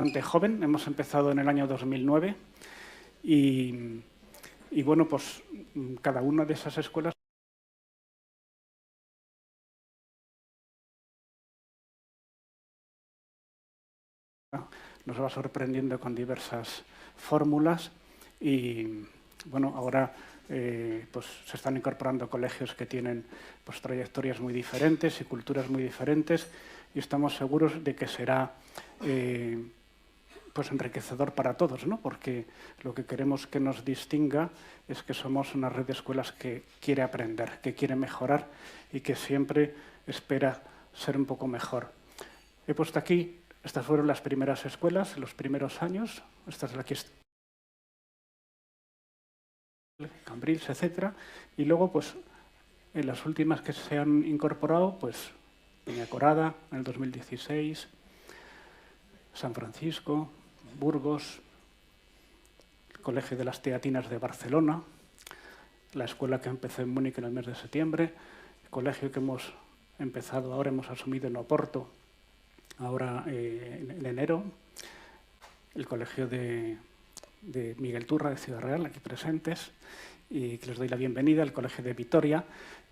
bastante joven, hemos empezado en el año 2009 y bueno, pues cada una de esas escuelas nos va sorprendiendo con diversas fórmulas y bueno, ahora pues se están incorporando colegios que tienen pues trayectorias muy diferentes y culturas muy diferentes y estamos seguros de que será pues enriquecedor para todos, ¿no? Porque lo que queremos que nos distinga es que somos una red de escuelas que quiere aprender, que quiere mejorar y que siempre espera ser un poco mejor. He puesto aquí, estas fueron las primeras escuelas, los primeros años, esta es la que está, Cambrils, etcétera, y luego pues en las últimas que se han incorporado, pues Peñacorada en el 2016, San Francisco, Burgos, el Colegio de las Teatinas de Barcelona, la escuela que empezó en Múnich en el mes de septiembre, el colegio que hemos empezado ahora, hemos asumido en Oporto, ahora en enero, el colegio de Miguel Turra de Ciudad Real, aquí presentes, y que les doy la bienvenida, el colegio de Vitoria.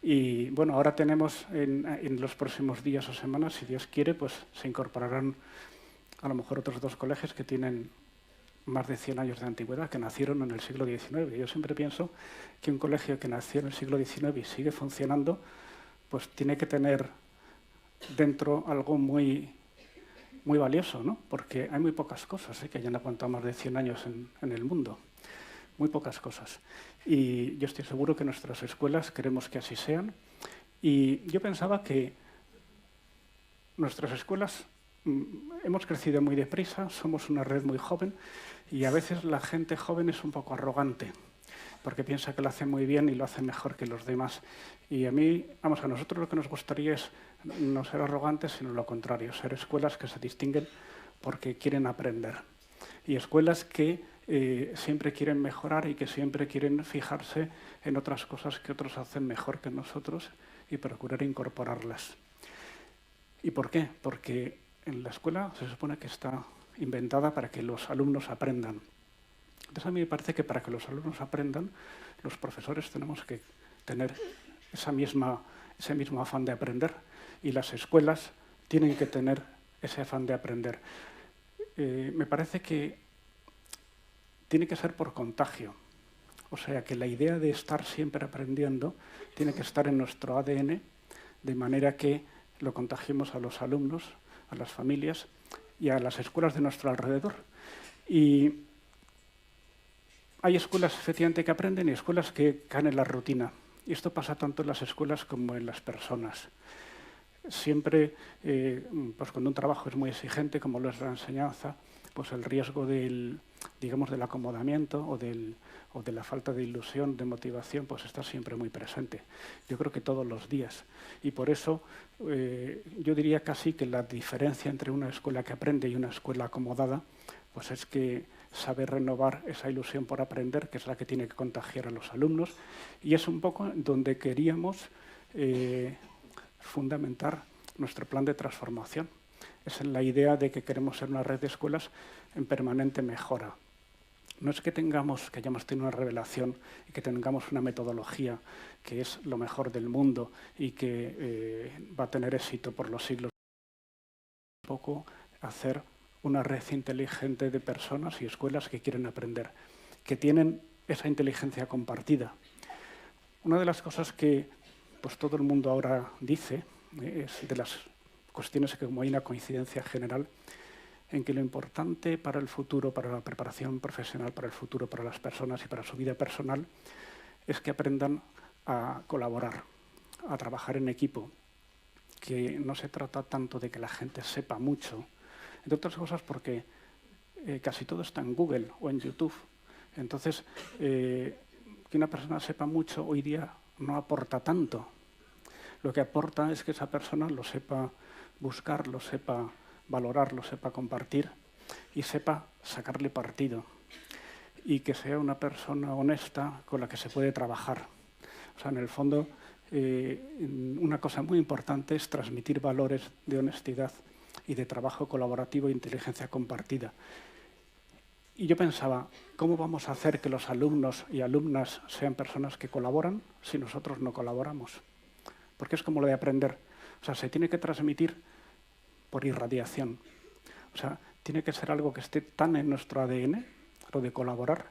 Y bueno, ahora tenemos en los próximos días o semanas, si Dios quiere, pues se incorporarán a lo mejor otros dos colegios que tienen más de 100 años de antigüedad, que nacieron en el siglo XIX. Yo siempre pienso que un colegio que nació en el siglo XIX y sigue funcionando, pues tiene que tener dentro algo muy valioso, ¿no? Porque hay muy pocas cosas que hayan aguantado más de 100 años en el mundo. Muy pocas cosas. Y yo estoy seguro que nuestras escuelas queremos que así sean. Y yo pensaba que nuestras escuelas hemos crecido muy deprisa, somos una red muy joven y a veces la gente joven es un poco arrogante porque piensa que lo hace muy bien y lo hace mejor que los demás. Y a mí, vamos, a nosotros lo que nos gustaría es no ser arrogantes, sino lo contrario, ser escuelas que se distinguen porque quieren aprender. Y escuelas que siempre quieren mejorar y que siempre quieren fijarse en otras cosas que otros hacen mejor que nosotros y procurar incorporarlas. ¿Y por qué? Porque en la escuela se supone que está inventada para que los alumnos aprendan. Entonces a mí me parece que para que los alumnos aprendan, los profesores tenemos que tener ese mismo afán de aprender y las escuelas tienen que tener ese afán de aprender. Me parece que tiene que ser por contagio. O sea, que la idea de estar siempre aprendiendo tiene que estar en nuestro ADN, de manera que lo contagiemos a los alumnos, a las familias y a las escuelas de nuestro alrededor. Y hay escuelas efectivamente que aprenden y escuelas que caen en la rutina. Y esto pasa tanto en las escuelas como en las personas. Siempre, pues cuando un trabajo es muy exigente, como lo es la enseñanza, pues el riesgo del acomodamiento o de la falta de ilusión, de motivación, pues está siempre muy presente. Yo creo que todos los días. Y por eso yo diría casi que la diferencia entre una escuela que aprende y una escuela acomodada, pues es que sabe renovar esa ilusión por aprender, que es la que tiene que contagiar a los alumnos. Y es un poco donde queríamos fundamentar nuestro plan de transformación. Es la idea de que queremos ser una red de escuelas en permanente mejora. No es que hayamos tenido una revelación y que tengamos una metodología que es lo mejor del mundo y que va a tener éxito por los siglos. Tampoco hacer una red inteligente de personas y escuelas que quieren aprender, que tienen esa inteligencia compartida. Una de las cosas que pues, todo el mundo ahora dice es de las cuestiones que como hay una coincidencia general en que lo importante para el futuro, para la preparación profesional, para el futuro, para las personas y para su vida personal, es que aprendan a colaborar, a trabajar en equipo, que no se trata tanto de que la gente sepa mucho, entre otras cosas porque casi todo está en Google o en YouTube. Entonces, que una persona sepa mucho hoy día no aporta tanto. Lo que aporta es que esa persona lo sepa buscar, lo sepa valorar, lo sepa compartir y sepa sacarle partido. Y que sea una persona honesta con la que se puede trabajar. O sea, en el fondo, una cosa muy importante es transmitir valores de honestidad y de trabajo colaborativo e inteligencia compartida. Y yo pensaba, ¿cómo vamos a hacer que los alumnos y alumnas sean personas que colaboran si nosotros no colaboramos? Porque es como lo de aprender. O sea, se tiene que transmitir por irradiación. O sea, tiene que ser algo que esté tan en nuestro ADN, lo de colaborar,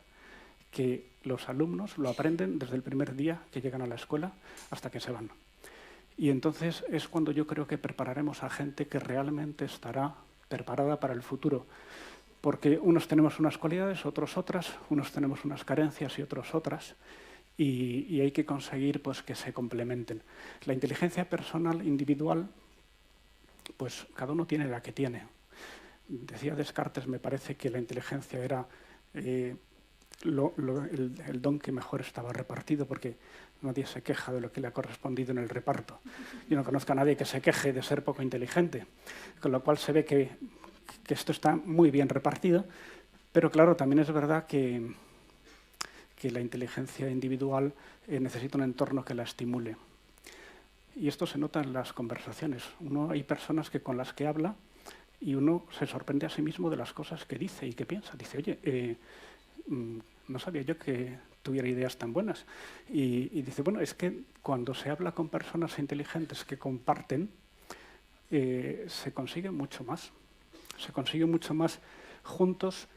que los alumnos lo aprenden desde el primer día que llegan a la escuela hasta que se van. Y entonces es cuando yo creo que prepararemos a gente que realmente estará preparada para el futuro. Porque unos tenemos unas cualidades, otros otras, unos tenemos unas carencias y otros otras, y hay que conseguir pues, que se complementen. La inteligencia personal individual, pues cada uno tiene la que tiene. Decía Descartes, me parece que la inteligencia era el don que mejor estaba repartido, porque nadie se queja de lo que le ha correspondido en el reparto. Yo no conozco a nadie que se queje de ser poco inteligente, con lo cual se ve que esto está muy bien repartido, pero claro, también es verdad que la inteligencia individual necesita un entorno que la estimule. Y esto se nota en las conversaciones. Hay personas con las que habla y uno se sorprende a sí mismo de las cosas que dice y que piensa. Dice, oye, no sabía yo que tuviera ideas tan buenas. Y dice, bueno, es que cuando se habla con personas inteligentes que comparten, se consigue mucho más. Se consigue mucho más juntos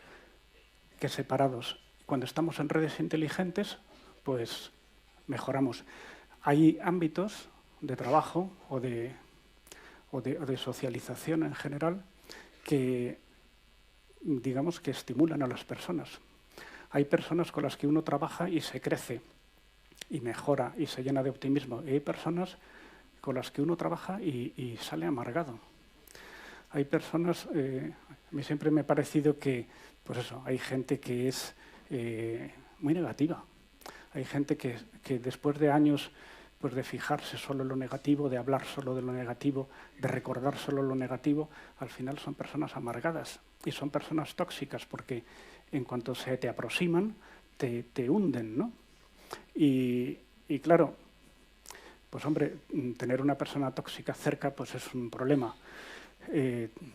que separados. Cuando estamos en redes inteligentes, pues mejoramos. Hay ámbitos de trabajo o de socialización en general que, digamos, que estimulan a las personas. Hay personas con las que uno trabaja y se crece y mejora y se llena de optimismo. Y hay personas con las que uno trabaja y sale amargado. Hay personas, a mí siempre me ha parecido que, pues eso, hay gente que es muy negativa. Hay gente que después de años pues de fijarse solo en lo negativo, de hablar solo de lo negativo, de recordar solo lo negativo, al final son personas amargadas y son personas tóxicas porque en cuanto se te aproximan, te hunden, ¿no? Y claro, pues hombre, tener una persona tóxica cerca pues es un problema.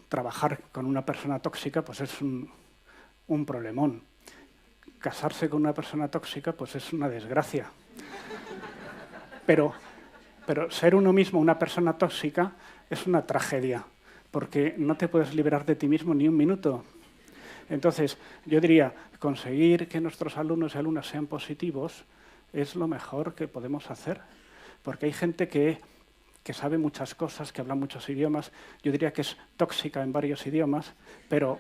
Trabajar con una persona tóxica pues es un problemón. Casarse con una persona tóxica pues es una desgracia. Pero ser uno mismo una persona tóxica es una tragedia, porque no te puedes liberar de ti mismo ni un minuto. Entonces, yo diría, conseguir que nuestros alumnos y alumnas sean positivos es lo mejor que podemos hacer, porque hay gente que sabe muchas cosas, que habla muchos idiomas. Yo diría que es tóxica en varios idiomas, pero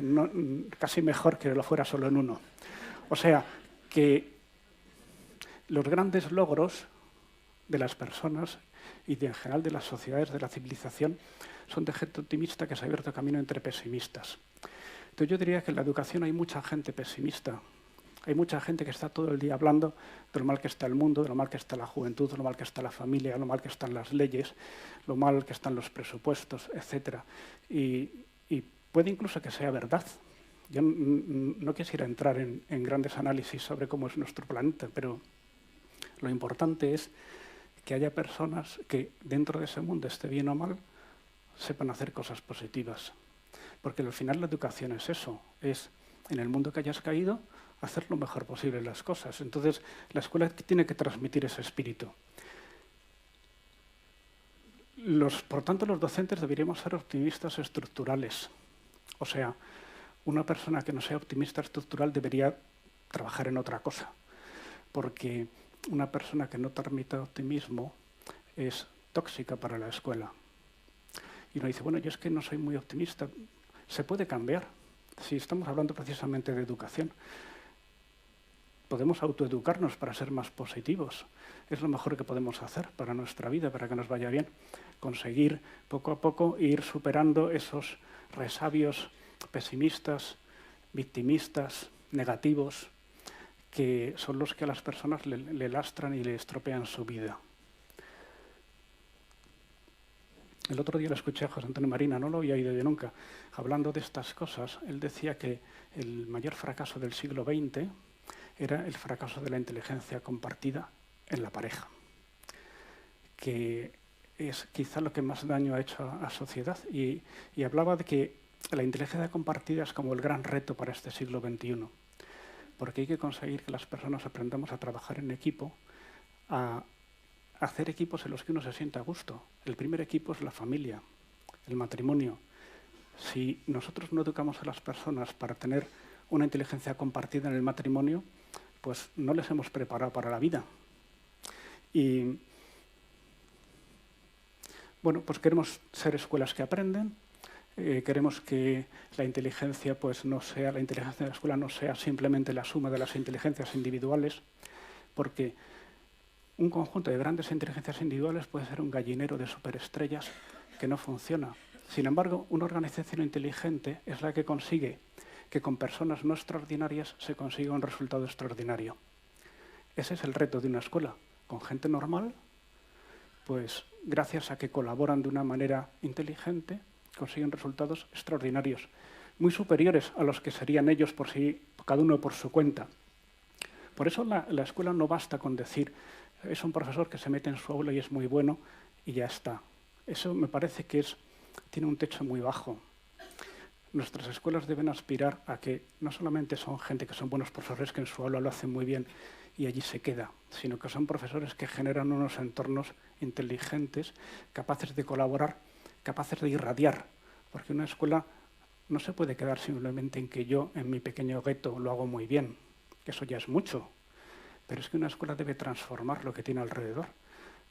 no, casi mejor que lo fuera solo en uno. O sea, que los grandes logros de las personas y en general de las sociedades, de la civilización, son de gente optimista que se ha abierto camino entre pesimistas. Entonces yo diría que en la educación hay mucha gente pesimista. Hay mucha gente que está todo el día hablando de lo mal que está el mundo, de lo mal que está la juventud, de lo mal que está la familia, de lo mal que están las leyes, lo mal que están los presupuestos, etc. Y puede incluso que sea verdad. Yo no quisiera entrar en grandes análisis sobre cómo es nuestro planeta, pero lo importante es que haya personas que dentro de ese mundo, esté bien o mal, sepan hacer cosas positivas. Porque al final la educación es eso, es en el mundo que hayas caído, hacer lo mejor posible las cosas. Entonces, la escuela tiene que transmitir ese espíritu. Por tanto, los docentes deberíamos ser optimistas estructurales. O sea, una persona que no sea optimista estructural debería trabajar en otra cosa. Porque una persona que no transmita optimismo es tóxica para la escuela. Y uno dice, bueno, yo es que no soy muy optimista. Se puede cambiar. Si estamos hablando precisamente de educación, podemos autoeducarnos para ser más positivos. Es lo mejor que podemos hacer para nuestra vida, para que nos vaya bien. Conseguir poco a poco ir superando esos resabios pesimistas, victimistas, negativos, que son los que a las personas le lastran y le estropean su vida. El otro día le escuché a José Antonio Marina, no lo había oído yo nunca, hablando de estas cosas. Él decía que el mayor fracaso del siglo XX era el fracaso de la inteligencia compartida en la pareja. Que es quizá lo que más daño ha hecho a la sociedad. Y hablaba de que la inteligencia compartida es como el gran reto para este siglo XXI, porque hay que conseguir que las personas aprendamos a trabajar en equipo, a hacer equipos en los que uno se sienta a gusto. El primer equipo es la familia, el matrimonio. Si nosotros no educamos a las personas para tener una inteligencia compartida en el matrimonio, pues no les hemos preparado para la vida. Y bueno, pues queremos ser escuelas que aprenden, queremos que la inteligencia, pues la inteligencia de la escuela no sea simplemente la suma de las inteligencias individuales, porque un conjunto de grandes inteligencias individuales puede ser un gallinero de superestrellas que no funciona. Sin embargo, una organización inteligente es la que consigue que con personas no extraordinarias se consiga un resultado extraordinario. Ese es el reto de una escuela. Con gente normal, pues gracias a que colaboran de una manera inteligente, consiguen resultados extraordinarios, muy superiores a los que serían ellos por sí, cada uno por su cuenta. Por eso la escuela no basta con decir es un profesor que se mete en su aula y es muy bueno y ya está. Eso me parece que tiene un techo muy bajo. Nuestras escuelas deben aspirar a que no solamente son gente que son buenos profesores que en su aula lo hacen muy bien y allí se queda, sino que son profesores que generan unos entornos inteligentes, capaces de colaborar, capaces de irradiar, porque una escuela no se puede quedar simplemente en que yo en mi pequeño gueto lo hago muy bien, que eso ya es mucho, pero es que una escuela debe transformar lo que tiene alrededor,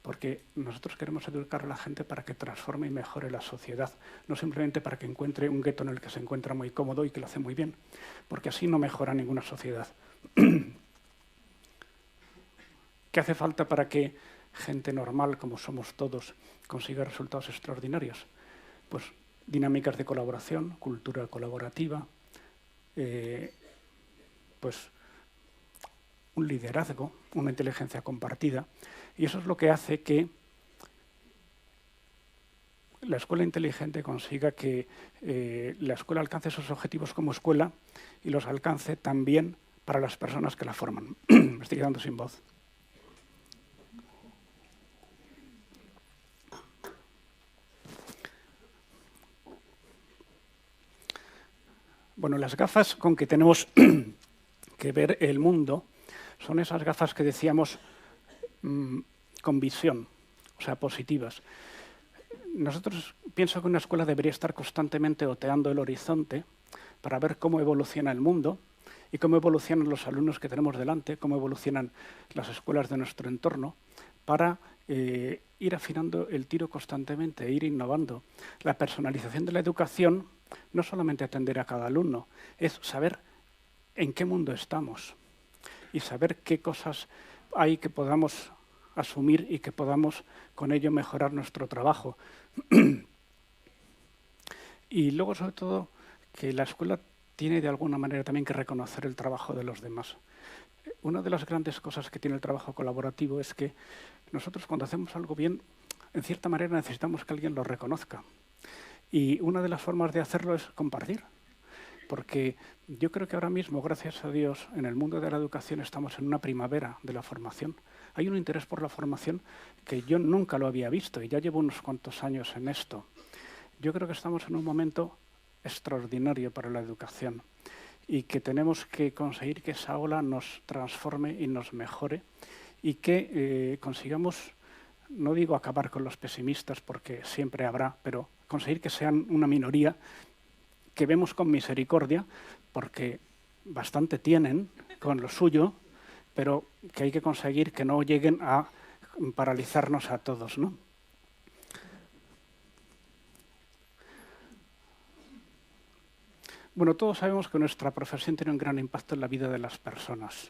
porque nosotros queremos educar a la gente para que transforme y mejore la sociedad, no simplemente para que encuentre un gueto en el que se encuentra muy cómodo y que lo hace muy bien, porque así no mejora ninguna sociedad. ¿Qué hace falta para que gente normal, como somos todos, consiga resultados extraordinarios? Pues dinámicas de colaboración, cultura colaborativa, pues un liderazgo, una inteligencia compartida. Y eso es lo que hace que la escuela inteligente consiga que la escuela alcance sus objetivos como escuela y los alcance también para las personas que la forman. Me estoy quedando sin voz. Bueno, las gafas con que tenemos que ver el mundo son esas gafas que decíamos con visión, o sea, positivas. Nosotros pienso que una escuela debería estar constantemente oteando el horizonte para ver cómo evoluciona el mundo y cómo evolucionan los alumnos que tenemos delante, cómo evolucionan las escuelas de nuestro entorno, para ir afinando el tiro constantemente, ir innovando. La personalización de la educación no solamente atender a cada alumno, es saber en qué mundo estamos y saber qué cosas hay que podamos asumir y que podamos con ello mejorar nuestro trabajo. Y luego, sobre todo, que la escuela tiene de alguna manera también que reconocer el trabajo de los demás. Una de las grandes cosas que tiene el trabajo colaborativo es que nosotros cuando hacemos algo bien, en cierta manera necesitamos que alguien lo reconozca. Y una de las formas de hacerlo es compartir. Porque yo creo que ahora mismo, gracias a Dios, en el mundo de la educación estamos en una primavera de la formación. Hay un interés por la formación que yo nunca lo había visto y ya llevo unos cuantos años en esto. Yo creo que estamos en un momento extraordinario para la educación y que tenemos que conseguir que esa ola nos transforme y nos mejore y que consigamos, no digo acabar con los pesimistas porque siempre habrá, pero conseguir que sean una minoría que vemos con misericordia, porque bastante tienen con lo suyo, pero que hay que conseguir que no lleguen a paralizarnos a todos, ¿no? Bueno, todos sabemos que nuestra profesión tiene un gran impacto en la vida de las personas,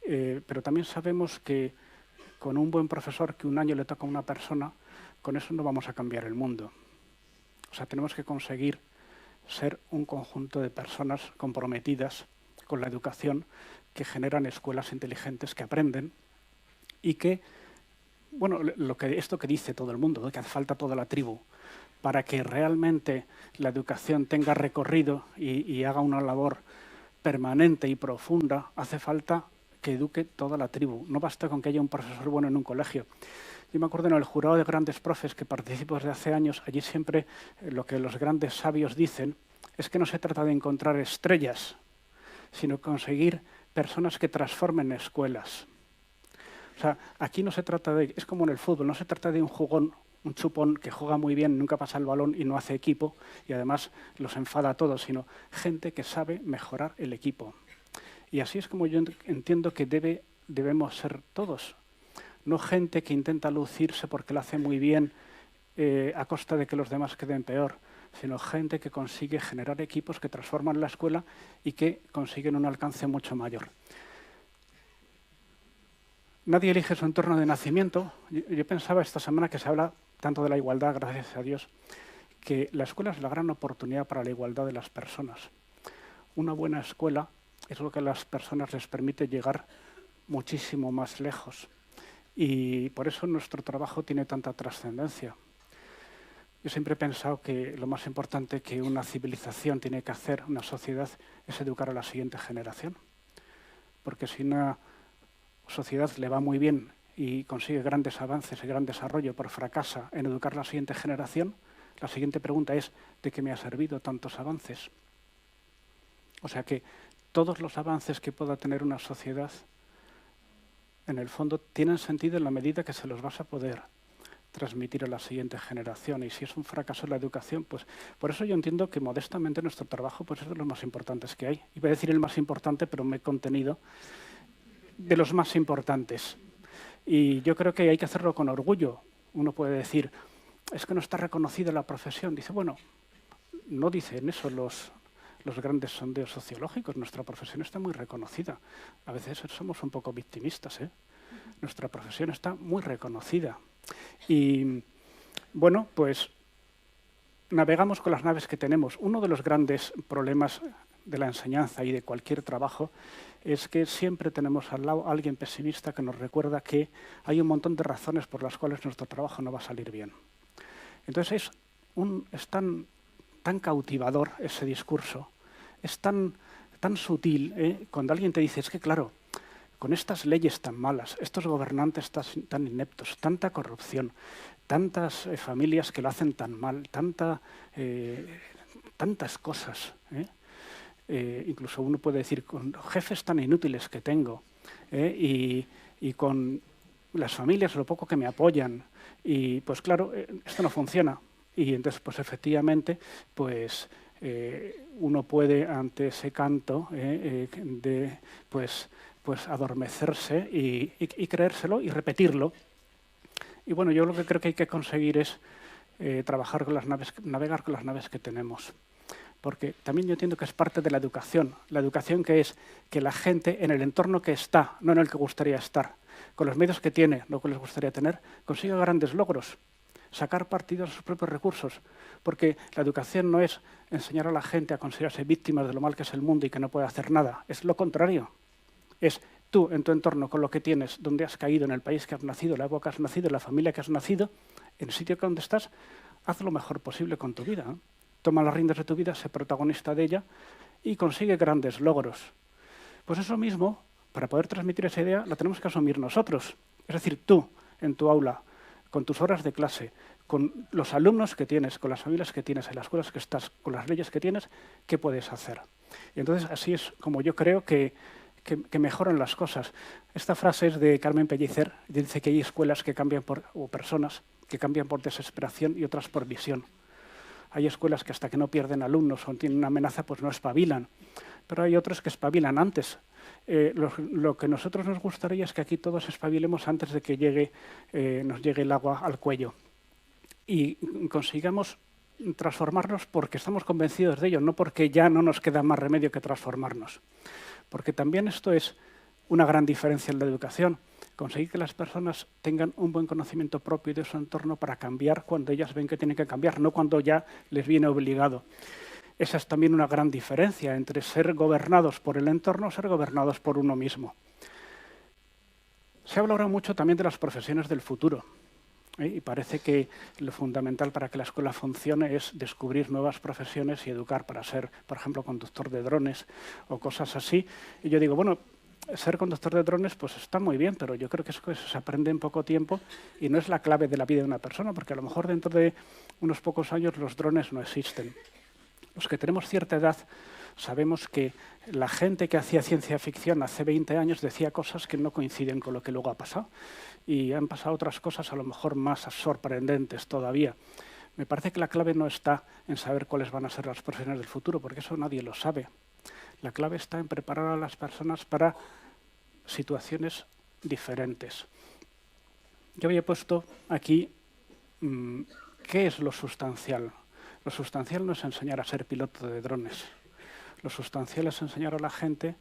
pero también sabemos que con un buen profesor que un año le toca a una persona, con eso no vamos a cambiar el mundo. O sea, tenemos que conseguir ser un conjunto de personas comprometidas con la educación que generan escuelas inteligentes que aprenden y que, bueno, esto que dice todo el mundo, ¿no? Que hace falta toda la tribu, para que realmente la educación tenga recorrido y haga una labor permanente y profunda, hace falta que eduque toda la tribu. No basta con que haya un profesor bueno en un colegio. Yo me acuerdo en el jurado de grandes profes que participo desde hace años, allí siempre lo que los grandes sabios dicen es que no se trata de encontrar estrellas, sino conseguir personas que transformen escuelas. O sea, aquí no se trata de, es como en el fútbol, no se trata de un jugón, un chupón que juega muy bien, nunca pasa el balón y no hace equipo y además los enfada a todos, sino gente que sabe mejorar el equipo. Y así es como yo entiendo que debemos ser todos. No gente que intenta lucirse porque lo hace muy bien a costa de que los demás queden peor, sino gente que consigue generar equipos que transforman la escuela y que consiguen un alcance mucho mayor. Nadie elige su entorno de nacimiento. Yo pensaba esta semana que se habla tanto de la igualdad, gracias a Dios, que la escuela es la gran oportunidad para la igualdad de las personas. Una buena escuela es lo que a las personas les permite llegar muchísimo más lejos. Y por eso nuestro trabajo tiene tanta trascendencia. Yo siempre he pensado que lo más importante que una civilización tiene que hacer, una sociedad, es educar a la siguiente generación. Porque si una sociedad le va muy bien y consigue grandes avances y gran desarrollo, pero fracasa en educar a la siguiente generación, la siguiente pregunta es, ¿de qué me ha servido tantos avances? O sea que todos los avances que pueda tener una sociedad, en el fondo, tienen sentido en la medida que se los vas a poder transmitir a la siguiente generación. Y si es un fracaso en la educación, pues por eso yo entiendo que modestamente nuestro trabajo pues, es de los más importantes que hay. Iba a decir el más importante, pero me he contenido de los más importantes. Y yo creo que hay que hacerlo con orgullo. Uno puede decir, es que no está reconocida la profesión. Dice, bueno, no dicen eso los grandes sondeos sociológicos. Nuestra profesión está muy reconocida. A veces somos un poco victimistas, ¿eh? Nuestra profesión está muy reconocida. Y, bueno, pues navegamos con las naves que tenemos. Uno de los grandes problemas de la enseñanza y de cualquier trabajo es que siempre tenemos al lado a alguien pesimista que nos recuerda que hay un montón de razones por las cuales nuestro trabajo no va a salir bien. Entonces es tan cautivador ese discurso, es tan sutil, cuando alguien te dice, es que claro, con estas leyes tan malas, estos gobernantes tan ineptos, tanta corrupción, tantas familias que lo hacen tan mal, tantas cosas, incluso uno puede decir, con jefes tan inútiles que tengo, y con las familias lo poco que me apoyan, y pues claro, esto no funciona. Y entonces, pues efectivamente, pues uno puede ante ese canto pues adormecerse y creérselo y repetirlo. Y bueno, yo lo que creo que hay que conseguir es trabajar con las naves, navegar con las naves que tenemos. Porque también yo entiendo que es parte de la educación. La educación que es que la gente en el entorno que está, no en el que gustaría estar, con los medios que tiene, lo que les gustaría tener, consiga grandes logros, sacar partido de sus propios recursos. Porque la educación no es enseñar a la gente a considerarse víctimas de lo mal que es el mundo y que no puede hacer nada. Es lo contrario. Es tú, en tu entorno, con lo que tienes, donde has caído, en el país que has nacido, en la época que has nacido, en la familia que has nacido, en el sitio donde estás, haz lo mejor posible con tu vida, ¿eh? Toma las riendas de tu vida, sé protagonista de ella y consigue grandes logros. Pues eso mismo, para poder transmitir esa idea, la tenemos que asumir nosotros. Es decir, tú, en tu aula, con tus horas de clase, con los alumnos que tienes, con las familias que tienes, en las escuelas que estás, con las leyes que tienes, ¿qué puedes hacer? Y entonces así es como yo creo que mejoran las cosas. Esta frase es de Carmen Pellicer, dice que hay escuelas que cambian o personas que cambian por desesperación y otras por visión. Hay escuelas que hasta que no pierden alumnos o tienen una amenaza, pues no espabilan. Pero hay otros que espabilan antes. Lo que a nosotros nos gustaría es que aquí todos espabilemos antes de que nos llegue el agua al cuello. Y consigamos transformarnos porque estamos convencidos de ello, no porque ya no nos queda más remedio que transformarnos. Porque también esto es una gran diferencia en la educación. Conseguir que las personas tengan un buen conocimiento propio de su entorno para cambiar cuando ellas ven que tienen que cambiar, no cuando ya les viene obligado. Esa es también una gran diferencia entre ser gobernados por el entorno o ser gobernados por uno mismo. Se habla ahora mucho también de las profesiones del futuro. Y parece que lo fundamental para que la escuela funcione es descubrir nuevas profesiones y educar para ser, por ejemplo, conductor de drones o cosas así. Y yo digo, bueno, ser conductor de drones pues está muy bien, pero yo creo que eso se aprende en poco tiempo y no es la clave de la vida de una persona, porque a lo mejor dentro de unos pocos años los drones no existen. Los que tenemos cierta edad sabemos que la gente que hacía ciencia ficción hace 20 años decía cosas que no coinciden con lo que luego ha pasado. Y han pasado otras cosas a lo mejor más sorprendentes todavía. Me parece que la clave no está en saber cuáles van a ser las profesiones del futuro, porque eso nadie lo sabe. La clave está en preparar a las personas para situaciones diferentes. Yo había puesto aquí qué es lo sustancial. Lo sustancial no es enseñar a ser piloto de drones. Lo sustancial es enseñar a la gente,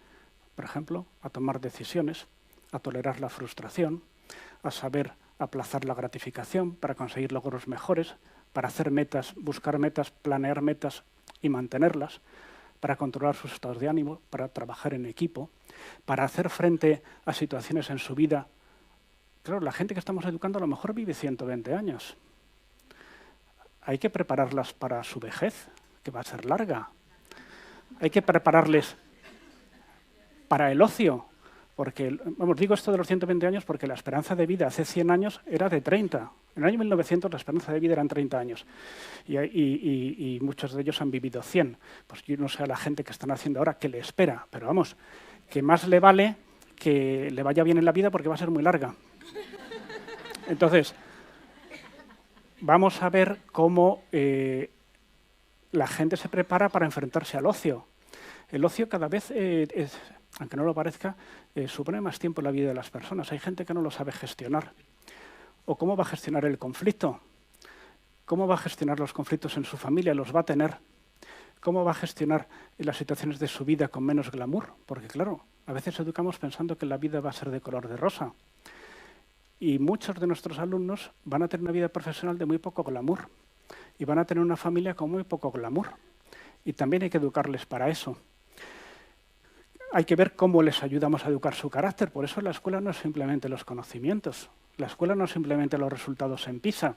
por ejemplo, a tomar decisiones, a tolerar la frustración, a saber aplazar la gratificación para conseguir logros mejores, para hacer metas, buscar metas, planear metas y mantenerlas, para controlar sus estados de ánimo, para trabajar en equipo, para hacer frente a situaciones en su vida. Claro, la gente que estamos educando a lo mejor vive 120 años. Hay que prepararlas para su vejez, que va a ser larga. Hay que prepararles para el ocio, porque, vamos, digo esto de los 120 años porque la esperanza de vida hace 100 años era de 30. En el año 1900 la esperanza de vida eran 30 años y muchos de ellos han vivido 100. Pues yo no sé a la gente que están haciendo ahora qué le espera, pero vamos, que más le vale que le vaya bien en la vida porque va a ser muy larga. Entonces, vamos a ver cómo la gente se prepara para enfrentarse al ocio. El ocio cada vez, aunque no lo parezca, supone más tiempo en la vida de las personas. Hay gente que no lo sabe gestionar. ¿O cómo va a gestionar el conflicto? ¿Cómo va a gestionar los conflictos en su familia? ¿Los va a tener? ¿Cómo va a gestionar las situaciones de su vida con menos glamour? Porque claro, a veces educamos pensando que la vida va a ser de color de rosa. Y muchos de nuestros alumnos van a tener una vida profesional de muy poco glamour. Y van a tener una familia con muy poco glamour. Y también hay que educarles para eso. Hay que ver cómo les ayudamos a educar su carácter. Por eso la escuela no es simplemente los conocimientos. La escuela no es simplemente los resultados en PISA.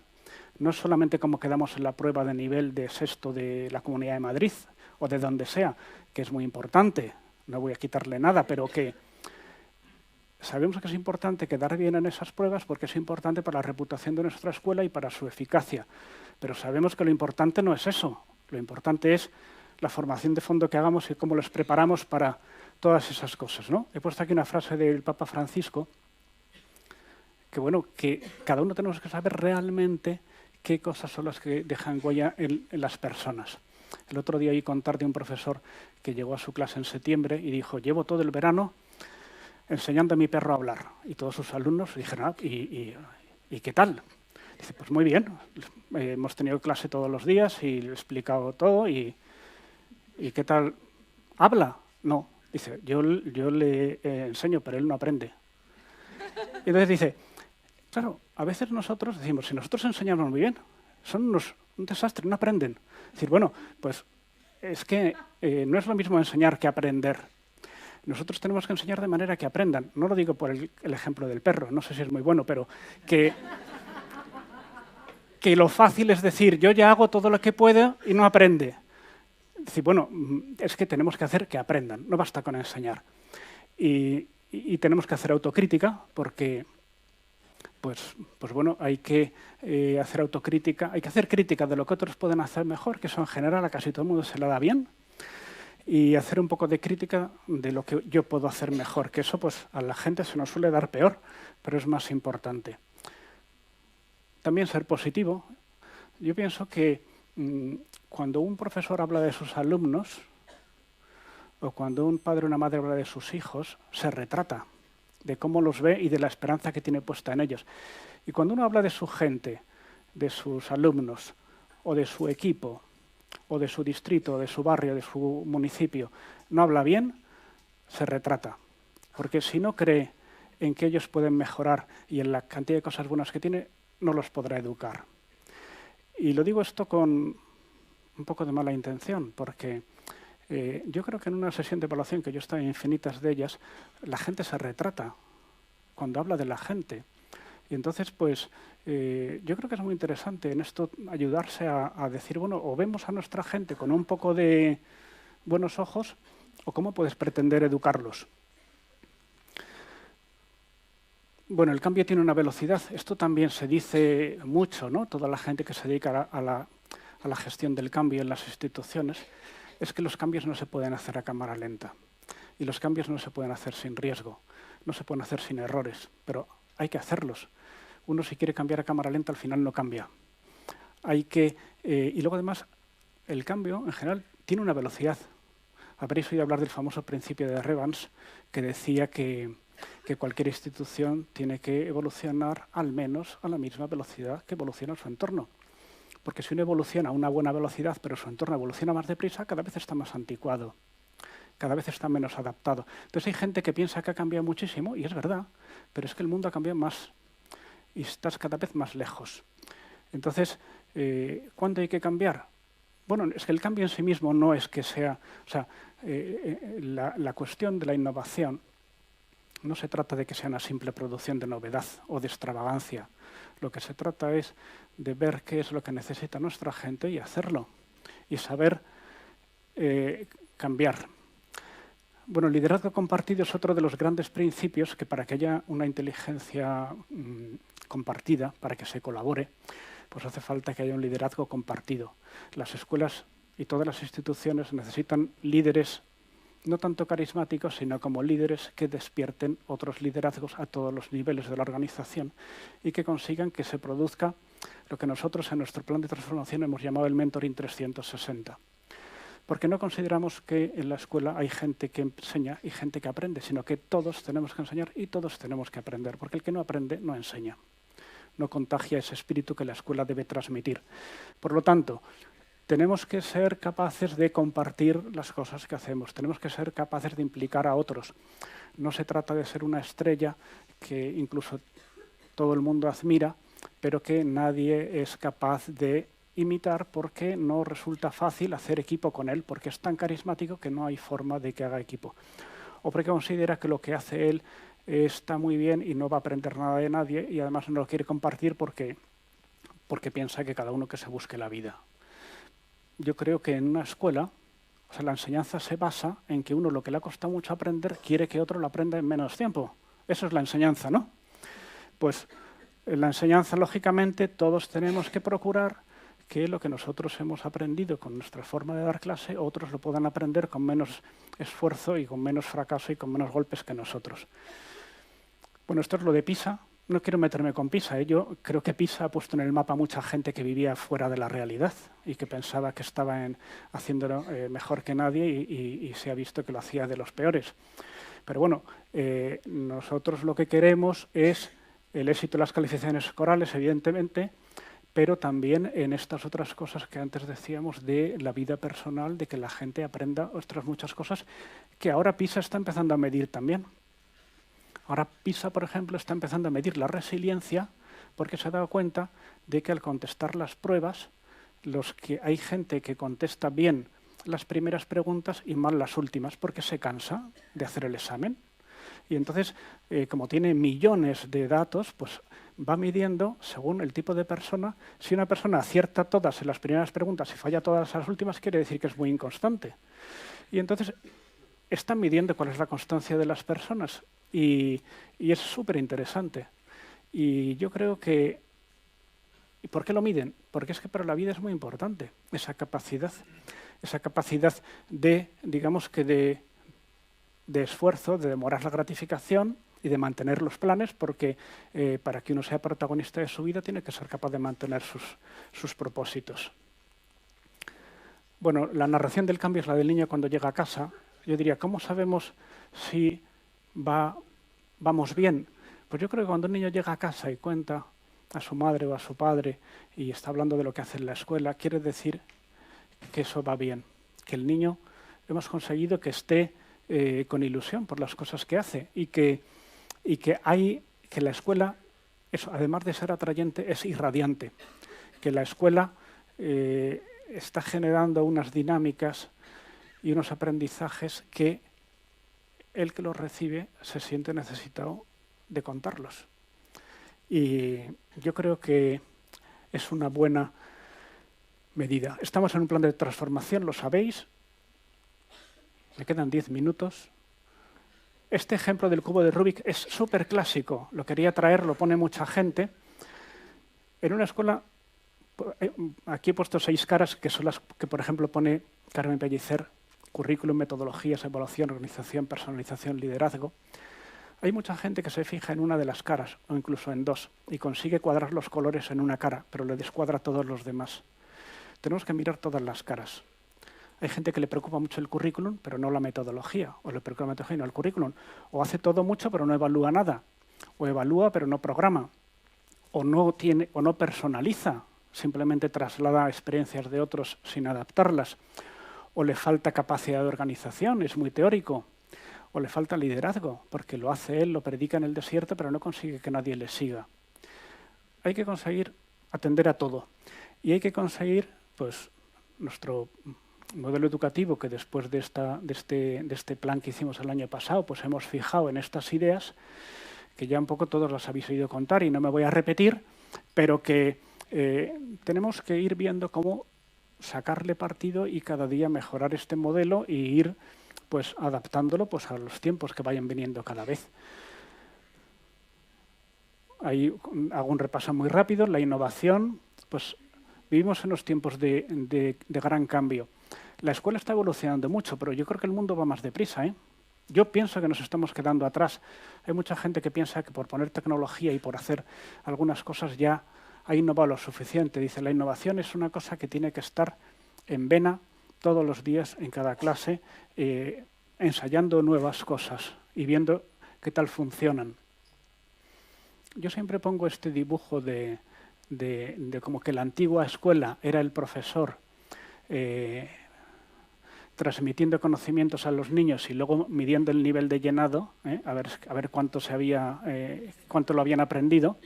No es solamente cómo quedamos en la prueba de nivel de sexto de la Comunidad de Madrid o de donde sea, que es muy importante. No voy a quitarle nada, pero que sabemos que es importante quedar bien en esas pruebas porque es importante para la reputación de nuestra escuela y para su eficacia. Pero sabemos que lo importante no es eso. Lo importante es la formación de fondo que hagamos y cómo los preparamos para todas esas cosas, ¿no? He puesto aquí una frase del Papa Francisco que, bueno, que cada uno tenemos que saber realmente qué cosas son las que dejan huella en las personas. El otro día oí contar de un profesor que llegó a su clase en septiembre y dijo, llevo todo el verano enseñando a mi perro a hablar. Y todos sus alumnos dijeron, ¿y qué tal? Dice, pues muy bien, hemos tenido clase todos los días y le he explicado todo y ¿qué tal? ¿Habla? No. Dice, yo le enseño, pero él no aprende. Y entonces dice, claro, a veces nosotros decimos, si nosotros enseñamos muy bien, son un desastre, no aprenden. Es decir, bueno, pues es que no es lo mismo enseñar que aprender. Nosotros tenemos que enseñar de manera que aprendan. No lo digo por el ejemplo del perro, no sé si es muy bueno, pero que lo fácil es decir, yo ya hago todo lo que puedo y no aprende. Es decir, bueno, es que tenemos que hacer que aprendan, no basta con enseñar. Y tenemos que hacer autocrítica porque, pues bueno, hay que hacer autocrítica, hay que hacer crítica de lo que otros pueden hacer mejor, que eso en general a casi todo el mundo se le da bien, y hacer un poco de crítica de lo que yo puedo hacer mejor, que eso pues a la gente se nos suele dar peor, pero es más importante. También ser positivo. Yo pienso que cuando un profesor habla de sus alumnos o cuando un padre o una madre habla de sus hijos, se retrata de cómo los ve y de la esperanza que tiene puesta en ellos. Y cuando uno habla de su gente, de sus alumnos o de su equipo o de su distrito, de su barrio, de su municipio, no habla bien, se retrata. Porque si no cree en que ellos pueden mejorar y en la cantidad de cosas buenas que tiene, no los podrá educar. Y lo digo esto con un poco de mala intención, porque yo creo que en una sesión de evaluación, que yo estoy en infinitas de ellas, la gente se retrata cuando habla de la gente. Y entonces, pues, yo creo que es muy interesante en esto ayudarse a decir, bueno, o vemos a nuestra gente con un poco de buenos ojos, o cómo puedes pretender educarlos. Bueno, el cambio tiene una velocidad. Esto también se dice mucho, ¿no? Toda la gente que se dedica a la gestión del cambio en las instituciones, es que los cambios no se pueden hacer a cámara lenta. Y los cambios no se pueden hacer sin riesgo, no se pueden hacer sin errores, pero hay que hacerlos. Uno si quiere cambiar a cámara lenta al final no cambia. Y luego además el cambio en general tiene una velocidad. Habréis oído hablar del famoso principio de Revans que decía que cualquier institución tiene que evolucionar al menos a la misma velocidad que evoluciona su entorno. Porque si uno evoluciona a una buena velocidad, pero su entorno evoluciona más deprisa, cada vez está más anticuado, cada vez está menos adaptado. Entonces hay gente que piensa que ha cambiado muchísimo, y es verdad, pero es que el mundo ha cambiado más y estás cada vez más lejos. Entonces, ¿cuándo hay que cambiar? Bueno, es que el cambio en sí mismo no es que sea... O sea, la cuestión de la innovación no se trata de que sea una simple producción de novedad o de extravagancia. Lo que se trata es de ver qué es lo que necesita nuestra gente y hacerlo. Y saber cambiar. Bueno, el liderazgo compartido es otro de los grandes principios que para que haya una inteligencia compartida, para que se colabore, pues hace falta que haya un liderazgo compartido. Las escuelas y todas las instituciones necesitan líderes no tanto carismáticos, sino como líderes que despierten otros liderazgos a todos los niveles de la organización y que consigan que se produzca lo que nosotros en nuestro plan de transformación hemos llamado el Mentoring 360. Porque no consideramos que en la escuela hay gente que enseña y gente que aprende, sino que todos tenemos que enseñar y todos tenemos que aprender, porque el que no aprende no enseña, no contagia ese espíritu que la escuela debe transmitir. Por lo tanto, tenemos que ser capaces de compartir las cosas que hacemos, tenemos que ser capaces de implicar a otros. No se trata de ser una estrella que incluso todo el mundo admira, pero que nadie es capaz de imitar porque no resulta fácil hacer equipo con él, porque es tan carismático que no hay forma de que haga equipo. O porque considera que lo que hace él está muy bien y no va a aprender nada de nadie y además no lo quiere compartir porque piensa que cada uno que se busque la vida. Yo creo que en una escuela, o sea, la enseñanza se basa en que uno lo que le ha costado mucho aprender quiere que otro lo aprenda en menos tiempo. Eso es la enseñanza, ¿no? Pues en la enseñanza, lógicamente, todos tenemos que procurar que lo que nosotros hemos aprendido con nuestra forma de dar clase, otros lo puedan aprender con menos esfuerzo y con menos fracaso y con menos golpes que nosotros. Bueno, esto es lo de PISA. No quiero meterme con PISA. Yo creo que PISA ha puesto en el mapa a mucha gente que vivía fuera de la realidad y que pensaba que estaba haciéndolo mejor que nadie y se ha visto que lo hacía de los peores. Pero bueno, nosotros lo que queremos es el éxito de las calificaciones escolares, evidentemente, pero también en estas otras cosas que antes decíamos de la vida personal, de que la gente aprenda otras muchas cosas que ahora PISA está empezando a medir también. Ahora PISA, por ejemplo, está empezando a medir la resiliencia porque se ha dado cuenta de que al contestar las pruebas, hay gente que contesta bien las primeras preguntas y mal las últimas porque se cansa de hacer el examen. Y entonces, como tiene millones de datos, pues va midiendo, según el tipo de persona, si una persona acierta todas en las primeras preguntas y falla todas las últimas, quiere decir que es muy inconstante. Y entonces están midiendo cuál es la constancia de las personas y es súper interesante. Y yo creo que... ¿Y por qué lo miden? Porque es que para la vida es muy importante esa capacidad de, digamos que de esfuerzo, de demorar la gratificación y de mantener los planes, porque para que uno sea protagonista de su vida tiene que ser capaz de mantener sus propósitos. Bueno, la narración del cambio es la del niño cuando llega a casa. Yo diría, ¿cómo sabemos si vamos bien? Pues yo creo que cuando un niño llega a casa y cuenta a su madre o a su padre y está hablando de lo que hace en la escuela, quiere decir que eso va bien, que el niño hemos conseguido que esté con ilusión por las cosas que hace y que la escuela, eso, además de ser atrayente, es irradiante, que la escuela está generando unas dinámicas y unos aprendizajes que el que los recibe se siente necesitado de contarlos. Y yo creo que es una buena medida. Estamos en un plan de transformación, lo sabéis. Me quedan 10 minutos. Este ejemplo del cubo de Rubik es súper clásico. Lo quería traer, lo pone mucha gente. En una escuela, aquí he puesto 6 caras, que son las que, por ejemplo, pone Carmen Pellicer: currículum, metodologías, evaluación, organización, personalización, liderazgo. Hay mucha gente que se fija en una de las caras, o incluso en 2, y consigue cuadrar los colores en una cara, pero le descuadra a todos los demás. Tenemos que mirar todas las caras. Hay gente que le preocupa mucho el currículum, pero no la metodología, o le preocupa la metodología y no el currículum. O hace todo mucho, pero no evalúa nada. O evalúa, pero no programa. O no personaliza, simplemente traslada experiencias de otros sin adaptarlas. O le falta capacidad de organización, es muy teórico. O le falta liderazgo, porque lo hace él, lo predica en el desierto, pero no consigue que nadie le siga. Hay que conseguir atender a todo. Y hay que conseguir, pues, nuestro modelo educativo, que después de este plan que hicimos el año pasado, pues hemos fijado en estas ideas, que ya un poco todos las habéis oído contar y no me voy a repetir, pero que tenemos que ir viendo cómo sacarle partido y cada día mejorar este modelo y ir pues adaptándolo pues a los tiempos que vayan viniendo cada vez. Ahí hago un repaso muy rápido. La innovación, pues vivimos en unos tiempos de gran cambio. La escuela está evolucionando mucho, pero yo creo que el mundo va más deprisa, ¿eh? Yo pienso que nos estamos quedando atrás. Hay mucha gente que piensa que por poner tecnología y por hacer algunas cosas ya ha innovado lo suficiente. Dice, la innovación es una cosa que tiene que estar en vena todos los días en cada clase, ensayando nuevas cosas y viendo qué tal funcionan. Yo siempre pongo este dibujo de como que la antigua escuela era el profesor transmitiendo conocimientos a los niños y luego midiendo el nivel de llenado, a ver cuánto lo habían aprendido.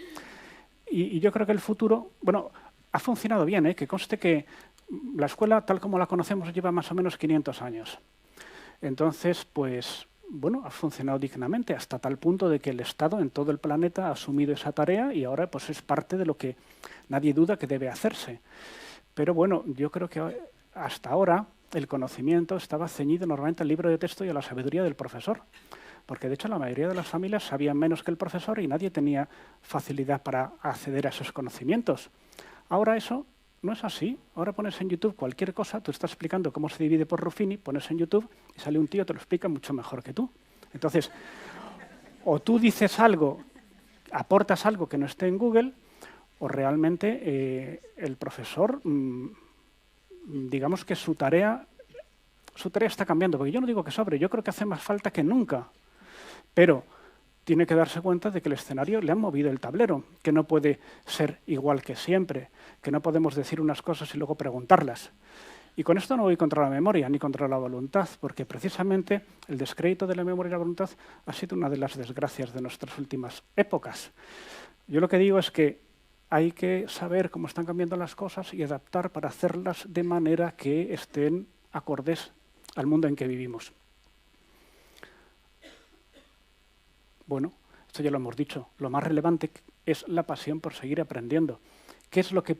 Y yo creo que el futuro, bueno, ha funcionado bien, que conste que la escuela tal como la conocemos lleva más o menos 500 años. Entonces, pues, bueno, ha funcionado dignamente hasta tal punto de que el Estado en todo el planeta ha asumido esa tarea y ahora pues es parte de lo que nadie duda que debe hacerse. Pero bueno, yo creo que hasta ahora el conocimiento estaba ceñido normalmente al libro de texto y a la sabiduría del profesor. Porque de hecho la mayoría de las familias sabían menos que el profesor y nadie tenía facilidad para acceder a esos conocimientos. Ahora eso no es así. Ahora pones en YouTube cualquier cosa, tú estás explicando cómo se divide por Ruffini, pones en YouTube y sale un tío, te lo explica mucho mejor que tú. Entonces, o tú dices algo, aportas algo que no esté en Google, o realmente el profesor, digamos que su tarea está cambiando. Porque yo no digo que sobre, yo creo que hace más falta que nunca. Pero tiene que darse cuenta de que el escenario le han movido el tablero, que no puede ser igual que siempre, que no podemos decir unas cosas y luego preguntarlas. Y con esto no voy contra la memoria ni contra la voluntad, porque precisamente el descrédito de la memoria y la voluntad ha sido una de las desgracias de nuestras últimas épocas. Yo lo que digo es que hay que saber cómo están cambiando las cosas y adaptar para hacerlas de manera que estén acordes al mundo en que vivimos. Bueno, esto ya lo hemos dicho. Lo más relevante es la pasión por seguir aprendiendo. ¿Qué es lo que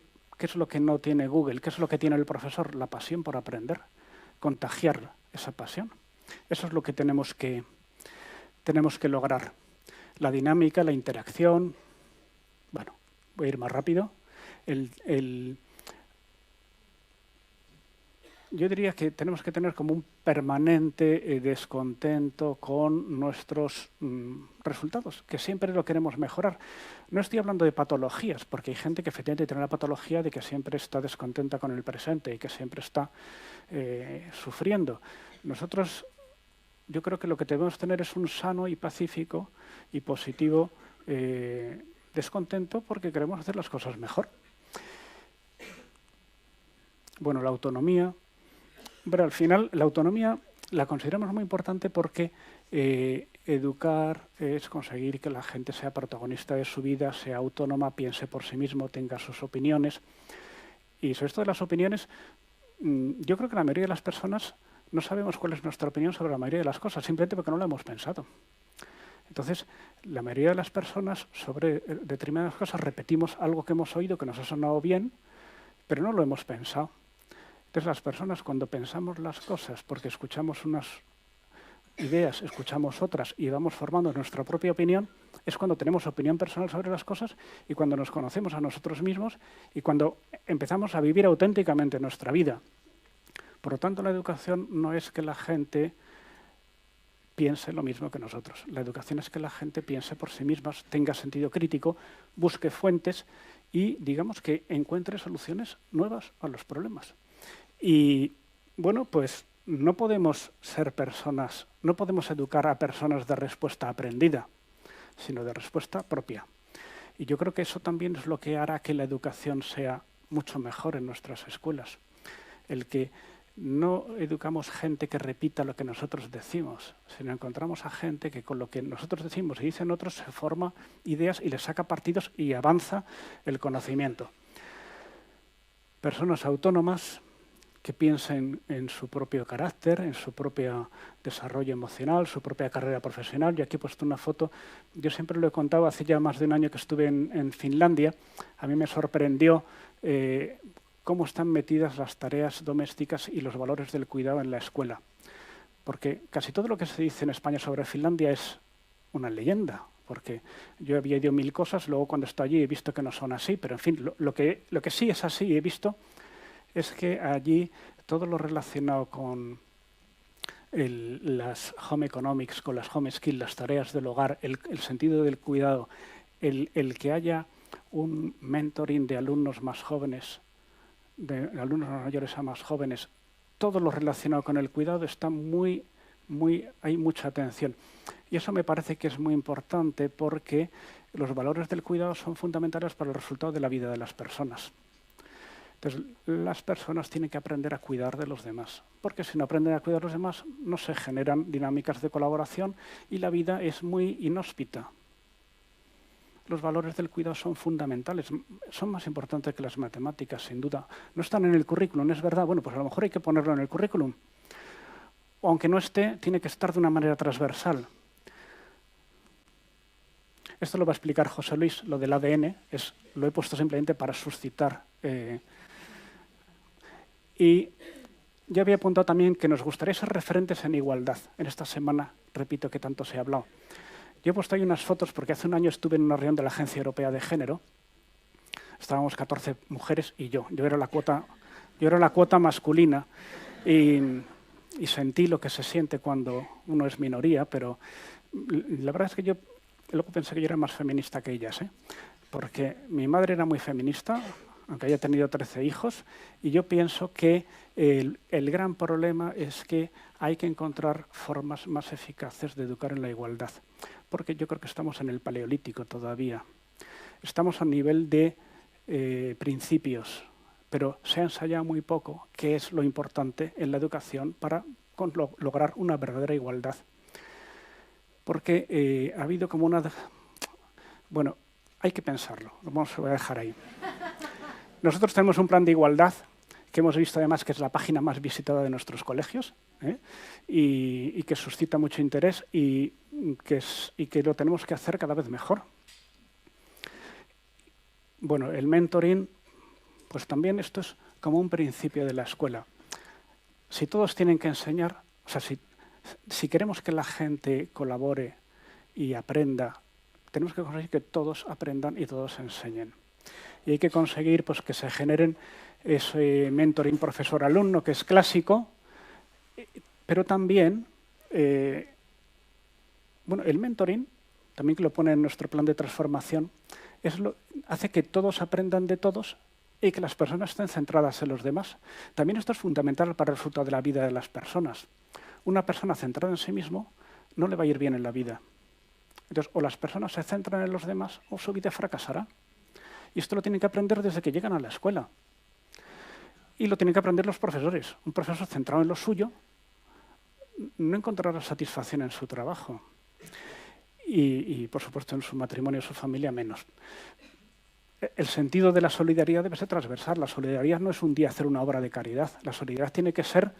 no tiene Google? ¿Qué es lo que tiene el profesor? La pasión por aprender. Contagiar esa pasión. Eso es lo que tenemos que lograr. La dinámica, la interacción. Bueno, voy a ir más rápido. Yo diría que tenemos que tener como un permanente descontento con nuestros resultados, que siempre lo queremos mejorar. No estoy hablando de patologías, porque hay gente que efectivamente tiene la patología de que siempre está descontenta con el presente y que siempre está sufriendo. Nosotros, yo creo que lo que debemos tener es un sano y pacífico y positivo descontento porque queremos hacer las cosas mejor. Bueno, la autonomía. Pero al final la autonomía la consideramos muy importante porque educar es conseguir que la gente sea protagonista de su vida, sea autónoma, piense por sí mismo, tenga sus opiniones. Y sobre esto de las opiniones, yo creo que la mayoría de las personas no sabemos cuál es nuestra opinión sobre la mayoría de las cosas, simplemente porque no lo hemos pensado. Entonces, la mayoría de las personas sobre determinadas cosas repetimos algo que hemos oído, que nos ha sonado bien, pero no lo hemos pensado. Entonces, las personas cuando pensamos las cosas porque escuchamos ideas, escuchamos otras y vamos formando nuestra propia opinión, es cuando tenemos opinión personal sobre las cosas y cuando nos conocemos a nosotros mismos y cuando empezamos a vivir auténticamente nuestra vida. Por lo tanto, la educación no es que la gente piense lo mismo que nosotros. La educación es que la gente piense por sí misma, tenga sentido crítico, busque fuentes y, digamos, que encuentre soluciones nuevas a los problemas. Y, bueno, pues no podemos ser personas, no podemos educar a personas de respuesta aprendida, sino de respuesta propia. Y yo creo que eso también es lo que hará que la educación sea mucho mejor en nuestras escuelas. El que no educamos gente que repita lo que nosotros decimos, sino encontramos a gente que con lo que nosotros decimos y dicen otros se forma ideas y les saca partidos y avanza el conocimiento. Personas autónomas que piensen en su propio carácter, en su propio desarrollo emocional, su propia carrera profesional. Yo aquí he puesto una foto, yo siempre lo he contado, hace ya más de un año que estuve en Finlandia, a mí me sorprendió cómo están metidas las tareas domésticas y los valores del cuidado en la escuela. Porque casi todo lo que se dice en España sobre Finlandia es una leyenda, porque yo había oído mil cosas, luego cuando estoy allí he visto que no son así, pero en fin, lo que sí es así y he visto es que allí todo lo relacionado con las home economics, con las home skills, las tareas del hogar, el sentido del cuidado, el que haya un mentoring de alumnos más jóvenes, de alumnos mayores a más jóvenes, todo lo relacionado con el cuidado está hay mucha atención. Y eso me parece que es muy importante porque los valores del cuidado son fundamentales para el resultado de la vida de las personas. Entonces, las personas tienen que aprender a cuidar de los demás, porque si no aprenden a cuidar de los demás, no se generan dinámicas de colaboración y la vida es muy inhóspita. Los valores del cuidado son fundamentales, son más importantes que las matemáticas, sin duda. No están en el currículum, es verdad, bueno, pues a lo mejor hay que ponerlo en el currículum. O aunque no esté, tiene que estar de una manera transversal. Esto lo va a explicar José Luis, lo del ADN, lo he puesto simplemente para suscitar. Y yo había apuntado también que nos gustaría ser referentes en igualdad. En esta semana, repito que tanto se ha hablado. Yo he puesto ahí unas fotos porque hace un año estuve en una reunión de la Agencia Europea de Género. Estábamos 14 mujeres y yo. Yo era la cuota masculina y sentí lo que se siente cuando uno es minoría, pero la verdad es que yo luego pensé que yo era más feminista que ellas, porque mi madre era muy feminista, aunque haya tenido 13 hijos, y yo pienso que el gran problema es que hay que encontrar formas más eficaces de educar en la igualdad, porque yo creo que estamos en el Paleolítico todavía. Estamos a nivel de principios, pero se ha ensayado muy poco qué es lo importante en la educación para lograr una verdadera igualdad. Porque ha habido como una... Bueno, hay que pensarlo, lo vamos a dejar ahí. Nosotros tenemos un plan de igualdad que hemos visto además que es la página más visitada de nuestros colegios y que suscita mucho interés y que lo tenemos que hacer cada vez mejor. Bueno, el mentoring, pues también esto es como un principio de la escuela. Si todos tienen que enseñar, o sea, si queremos que la gente colabore y aprenda, tenemos que conseguir que todos aprendan y todos enseñen. Y hay que conseguir pues, que se generen ese mentoring profesor-alumno, que es clásico, pero también, bueno, el mentoring, también que lo pone en nuestro plan de transformación, hace que todos aprendan de todos y que las personas estén centradas en los demás. También esto es fundamental para el resultado de la vida de las personas. Una persona centrada en sí mismo no le va a ir bien en la vida. Entonces, o las personas se centran en los demás o su vida fracasará. Y esto lo tienen que aprender desde que llegan a la escuela. Y lo tienen que aprender los profesores. Un profesor centrado en lo suyo no encontrará satisfacción en su trabajo. Y por supuesto, en su matrimonio o su familia menos. El sentido de la solidaridad debe ser transversal. La solidaridad no es un día hacer una obra de caridad. La solidaridad tiene que estar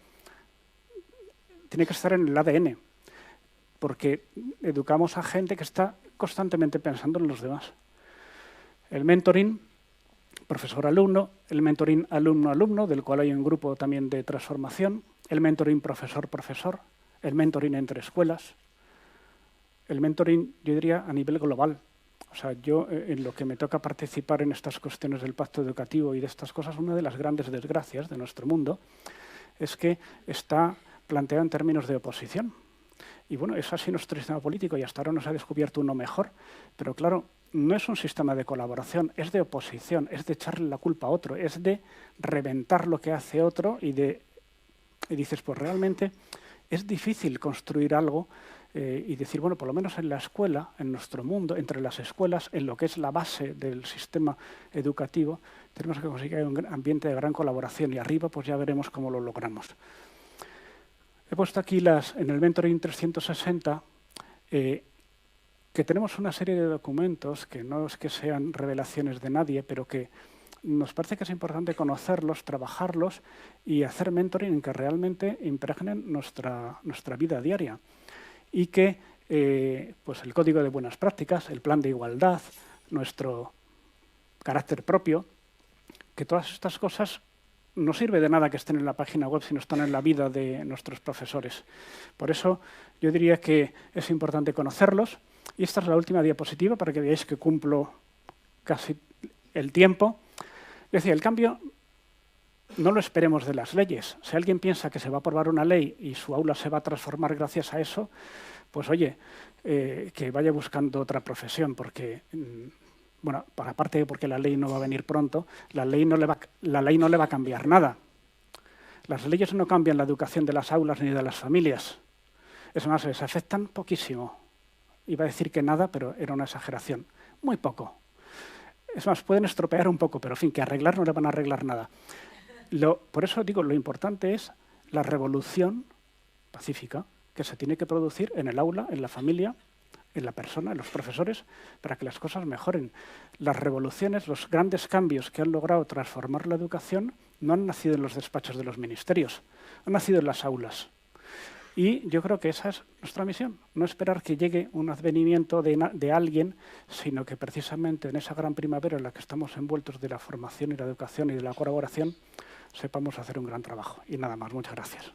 en el ADN, porque educamos a gente que está constantemente pensando en los demás. El mentoring profesor-alumno, el mentoring alumno-alumno, del cual hay un grupo también de transformación, el mentoring profesor-profesor, el mentoring entre escuelas, el mentoring, yo diría, a nivel global. O sea, yo, en lo que me toca participar en estas cuestiones del pacto educativo y de estas cosas, una de las grandes desgracias de nuestro mundo es que está planteado en términos de oposición. Y bueno, es así nuestro sistema político y hasta ahora nos ha descubierto uno mejor. Pero claro, no es un sistema de colaboración, es de oposición, es de echarle la culpa a otro, es de reventar lo que hace otro y dices, pues realmente es difícil construir algo y decir, bueno, por lo menos en la escuela, en nuestro mundo, entre las escuelas, en lo que es la base del sistema educativo, tenemos que conseguir un ambiente de gran colaboración y arriba pues ya veremos cómo lo logramos. He puesto aquí en el Mentoring 360 que tenemos una serie de documentos que no es que sean revelaciones de nadie, pero que nos parece que es importante conocerlos, trabajarlos y hacer mentoring en que realmente impregnen nuestra vida diaria. Y que pues el código de buenas prácticas, el plan de igualdad, nuestro carácter propio, que todas estas cosas no sirve de nada que estén en la página web si no están en la vida de nuestros profesores. Por eso yo diría que es importante conocerlos. Y esta es la última diapositiva para que veáis que cumplo casi el tiempo. Es decir, el cambio no lo esperemos de las leyes. Si alguien piensa que se va a aprobar una ley y su aula se va a transformar gracias a eso, pues oye, que vaya buscando otra profesión, porque, bueno, aparte de porque la ley no va a venir pronto, la ley no le va a cambiar nada. Las leyes no cambian la educación de las aulas ni de las familias. Es más, les afectan poquísimo. Iba a decir que nada, pero era una exageración. Muy poco. Es más, pueden estropear un poco, pero en fin, que arreglar no le van a arreglar nada. Por eso digo, lo importante es la revolución pacífica que se tiene que producir en el aula, en la familia, en la persona, en los profesores, para que las cosas mejoren. Las revoluciones, los grandes cambios que han logrado transformar la educación no han nacido en los despachos de los ministerios, han nacido en las aulas. Y yo creo que esa es nuestra misión, no esperar que llegue un advenimiento de alguien, sino que precisamente en esa gran primavera en la que estamos envueltos de la formación y la educación y de la colaboración, sepamos hacer un gran trabajo. Y nada más, muchas gracias.